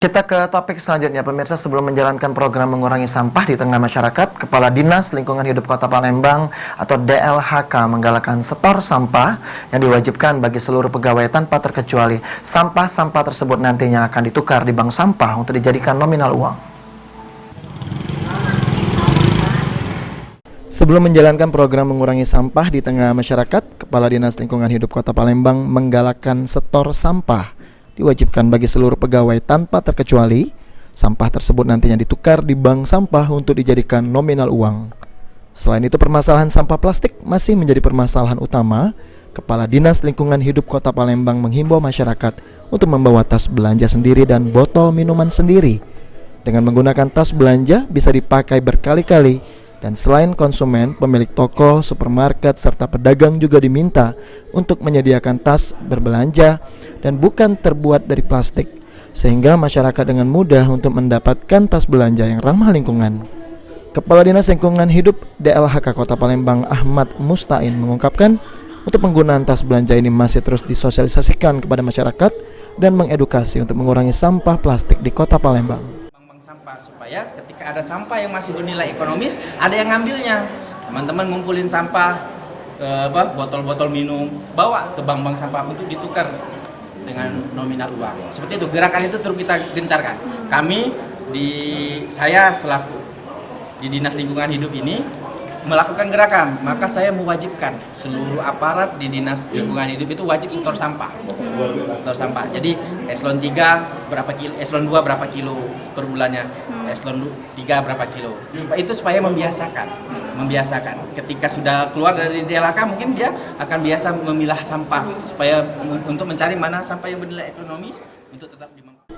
Kita ke topik selanjutnya, pemirsa. Sebelum menjalankan program mengurangi sampah di tengah masyarakat, Kepala Dinas Lingkungan Hidup Kota Palembang atau DLHK menggalakkan setor sampah yang diwajibkan bagi seluruh pegawai tanpa terkecuali. Sampah-sampah tersebut nantinya akan ditukar di bank sampah untuk dijadikan nominal uang. Sebelum menjalankan program mengurangi sampah di tengah masyarakat, Kepala Dinas Lingkungan Hidup Kota Palembang menggalakkan setor sampah diwajibkan bagi seluruh pegawai tanpa terkecuali. Sampah tersebut nantinya ditukar di bank sampah untuk dijadikan nominal uang. Selain itu, permasalahan sampah plastik masih menjadi permasalahan utama. Kepala Dinas Lingkungan Hidup Kota Palembang menghimbau masyarakat untuk membawa tas belanja sendiri dan botol minuman sendiri. Dengan menggunakan tas belanja bisa dipakai berkali-kali. Dan selain konsumen, pemilik toko, supermarket, serta pedagang juga diminta untuk menyediakan tas berbelanja dan bukan terbuat dari plastik, sehingga masyarakat dengan mudah untuk mendapatkan tas belanja yang ramah lingkungan. Kepala Dinas Lingkungan Hidup DLHK Kota Palembang Ahmad Mustain mengungkapkan, untuk penggunaan tas belanja ini masih terus disosialisasikan kepada masyarakat dan mengedukasi untuk mengurangi sampah plastik di Kota Palembang. Sampah supaya ketika ada sampah yang masih bernilai ekonomis, ada yang ngambilnya. Teman-teman ngumpulin sampah, botol-botol minum, bawa ke bank-bank sampah untuk ditukar dengan nominal uang. Seperti itu, gerakan itu terus kita gencarkan. Saya selaku di Dinas Lingkungan Hidup ini melakukan gerakan, maka saya mewajibkan seluruh aparat di Dinas Lingkungan Hidup itu wajib setor sampah. Setor sampah. Jadi eselon 3 berapa kilo, eselon 2 berapa kilo per bulannya, eselon 3 berapa kilo. Itu supaya membiasakan. Ketika sudah keluar dari DLHK mungkin dia akan biasa memilah sampah supaya untuk mencari mana sampah yang bernilai ekonomis untuk tetap dimangkuk.